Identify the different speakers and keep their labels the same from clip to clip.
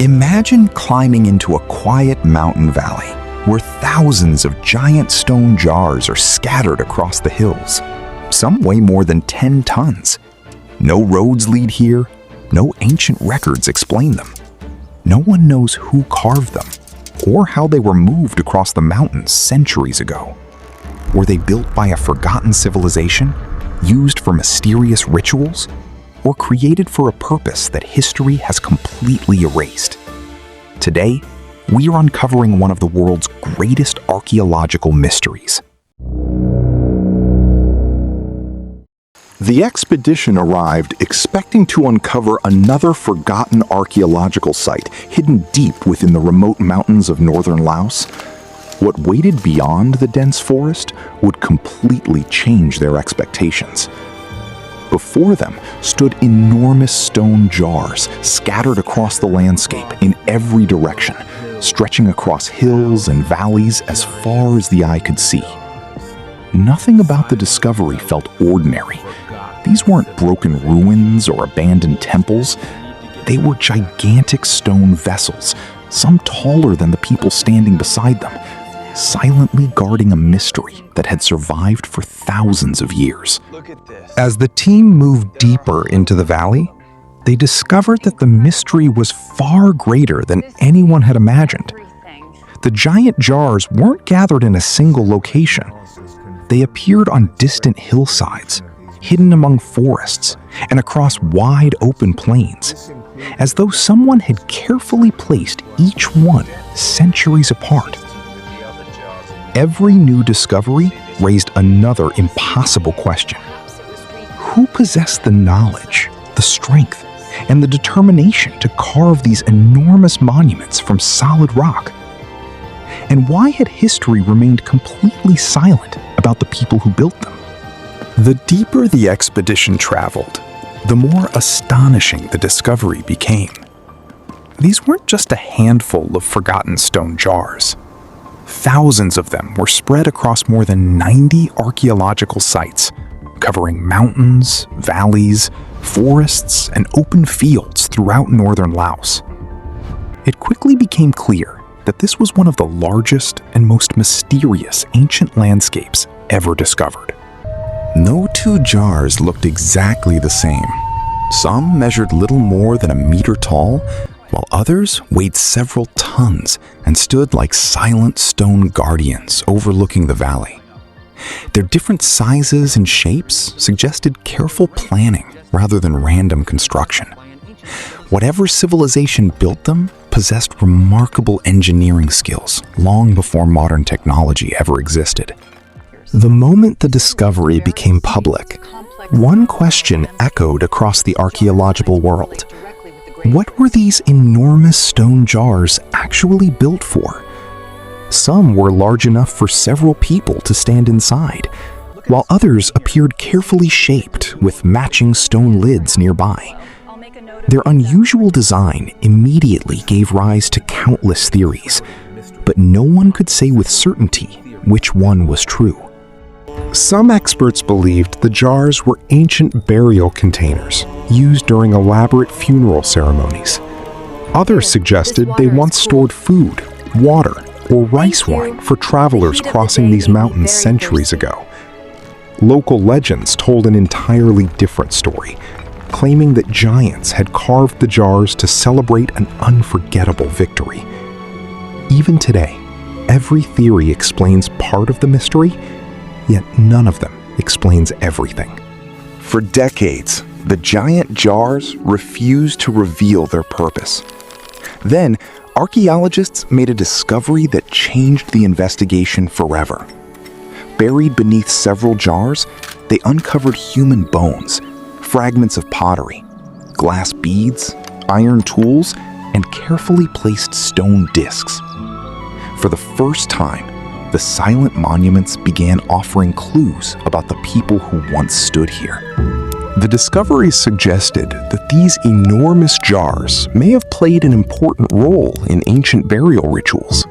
Speaker 1: Imagine climbing into a quiet mountain valley where thousands of giant stone jars are scattered across the hills. Some weigh more than 10 tons. No roads lead here, no ancient records explain them. No one knows who carved them or how they were moved across the mountains centuries ago. Were they built by a forgotten civilization, used for mysterious rituals, or created for a purpose that history has completely erased? Today, we are uncovering one of the world's greatest archaeological mysteries.
Speaker 2: The expedition arrived expecting to uncover another forgotten archaeological site hidden deep within the remote mountains of northern Laos. What waited beyond the dense forest would completely change their expectations. Before them stood enormous stone jars scattered across the landscape in every direction, stretching across hills and valleys as far as the eye could see. Nothing about the discovery felt ordinary. These weren't broken ruins or abandoned temples. They were gigantic stone vessels, some taller than the people standing beside them, silently guarding a mystery that had survived for thousands of years.
Speaker 1: As the team moved deeper into the valley, they discovered that the mystery was far greater than anyone had imagined. The giant jars weren't gathered in a single location. They appeared on distant hillsides, hidden among forests, and across wide open plains, as though someone had carefully placed each one centuries apart. Every new discovery raised another impossible question. Who possessed the knowledge, the strength, and the determination to carve these enormous monuments from solid rock? And why had history remained completely silent about the people who built them? The deeper the expedition traveled, the more astonishing the discovery became. These weren't just a handful of forgotten stone jars. Thousands of them were spread across more than 90 archaeological sites, covering mountains, valleys, forests, and open fields throughout northern Laos. It quickly became clear that this was one of the largest and most mysterious ancient landscapes ever discovered. No two jars looked exactly the same. Some measured little more than a meter tall, while others weighed several tons and stood like silent stone guardians overlooking the valley. Their different sizes and shapes suggested careful planning rather than random construction. Whatever civilization built them possessed remarkable engineering skills long before modern technology ever existed. The moment the discovery became public, one question echoed across the archaeological world. What were these enormous stone jars actually built for? Some were large enough for several people to stand inside, while others appeared carefully shaped with matching stone lids nearby. Their unusual design immediately gave rise to countless theories, but no one could say with certainty which one was true. Some experts believed the jars were ancient burial containers used during elaborate funeral ceremonies. Others suggested they once stored food, water, or rice wine for travelers crossing these mountains centuries ago. Local legends told an entirely different story, claiming that giants had carved the jars to celebrate an unforgettable victory. Even today, every theory explains part of the mystery, yet none of them explains everything. For decades, the giant jars refused to reveal their purpose. Then, archaeologists made a discovery that changed the investigation forever. Buried beneath several jars, they uncovered human bones, fragments of pottery, glass beads, iron tools, and carefully placed stone discs. For the first time, the silent monuments began offering clues about the people who once stood here. The discoveries suggested that these enormous jars may have played an important role in ancient burial rituals.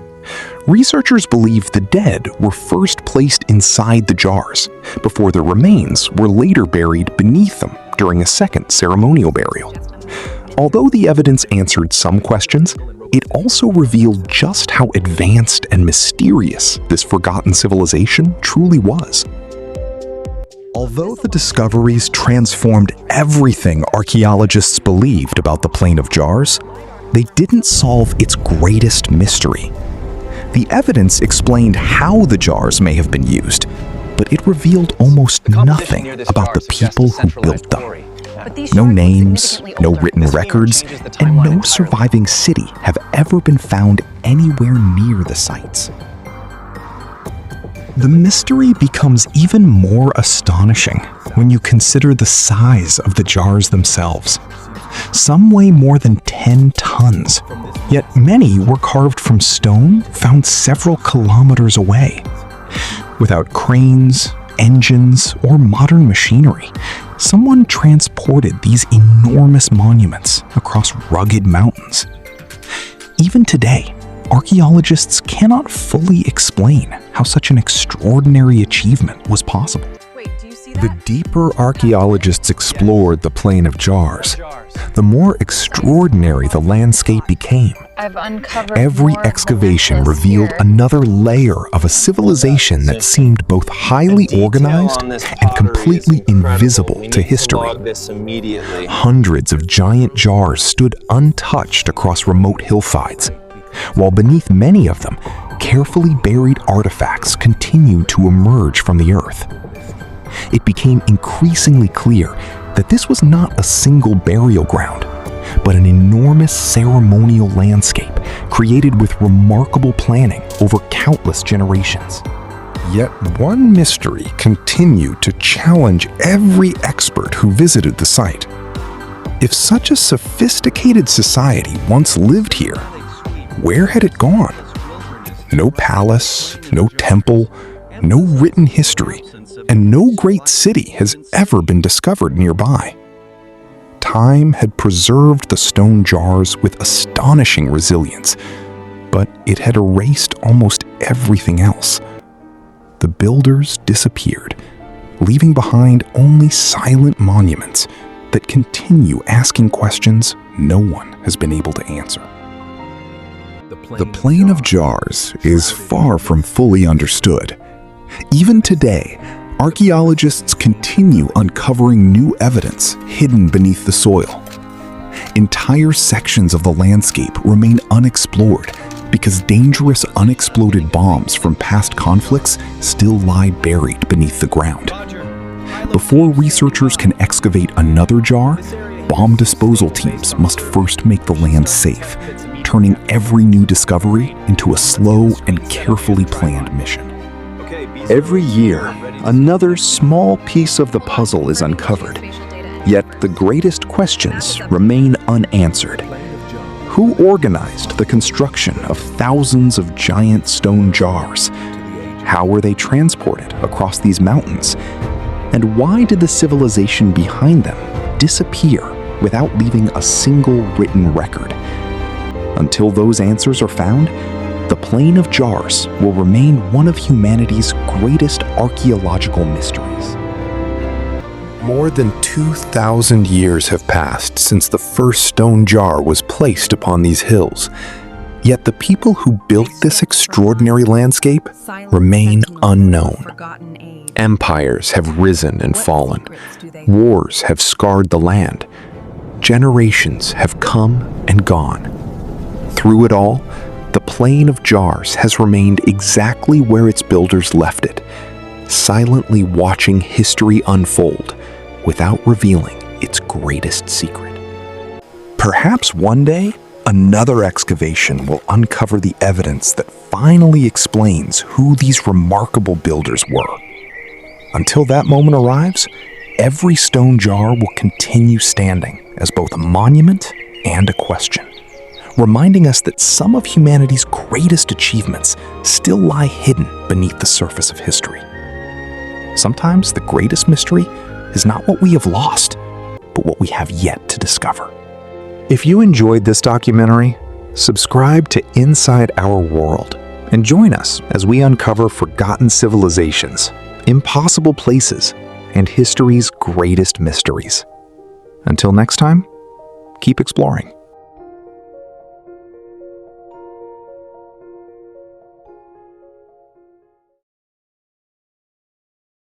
Speaker 1: Researchers believe the dead were first placed inside the jars, before their remains were later buried beneath them during a second ceremonial burial.
Speaker 2: Although the evidence answered some questions, it also revealed just how advanced and mysterious this forgotten civilization truly was. Although the discoveries transformed everything archaeologists believed about the Plain of Jars, they didn't solve its greatest mystery. The evidence explained how the jars may have been used, but it revealed almost nothing about the people who built them. No names, no written records, and no surviving city have ever been found anywhere near the sites. The mystery becomes even more astonishing when you consider the size of the jars themselves. Some weigh more than 10 tons, yet many were carved from stone found several kilometers away. Without cranes, engines, or modern machinery, someone transported these enormous monuments across rugged mountains. Even today, archaeologists cannot fully explain how such an extraordinary achievement was possible. The deeper archaeologists explored the Plain of Jars, the more extraordinary the landscape became. Every excavation revealed another layer of a civilization that seemed both highly organized and completely invisible to history. Hundreds of giant jars stood untouched across remote hillsides, while beneath many of them, carefully buried artifacts continued to emerge from the earth. It became increasingly clear that this was not a single burial ground, but an enormous ceremonial landscape created with remarkable planning over countless generations. Yet one mystery continued to challenge every expert who visited the site. If such a sophisticated society once lived here, where had it gone? No palace, no temple, no written history, and no great city has ever been discovered nearby. Time had preserved the stone jars with astonishing resilience, but it had erased almost everything else. The builders disappeared, leaving behind only silent monuments that continue asking questions no one has been able to answer. The Plain of Jars is far from fully understood. Even today, archaeologists continue uncovering new evidence hidden beneath the soil. Entire sections of the landscape remain unexplored because dangerous unexploded bombs from past conflicts still lie buried beneath the ground. Before researchers can excavate another jar, bomb disposal teams must first make the land safe, turning every new discovery into a slow and carefully planned mission. Every year, another small piece of the puzzle is uncovered, yet the greatest questions remain unanswered. Who organized the construction of thousands of giant stone jars? How were they transported across these mountains? And why did the civilization behind them disappear without leaving a single written record? Until those answers are found, the Plain of Jars will remain one of humanity's greatest archaeological mysteries. More than 2,000 years have passed since the first stone jar was placed upon these hills, yet the people who built this extraordinary landscape remain unknown. Empires have risen and fallen. Wars have scarred the land. Generations have come and gone. Through it all, the Plain of Jars has remained exactly where its builders left it, silently watching history unfold without revealing its greatest secret. Perhaps one day, another excavation will uncover the evidence that finally explains who these remarkable builders were. Until that moment arrives, every stone jar will continue standing as both a monument and a question, reminding us that some of humanity's greatest achievements still lie hidden beneath the surface of history. Sometimes the greatest mystery is not what we have lost, but what we have yet to discover. If you enjoyed this documentary, subscribe to Inside Our World and join us as we uncover forgotten civilizations, impossible places, and history's greatest mysteries. Until next time,
Speaker 1: keep exploring.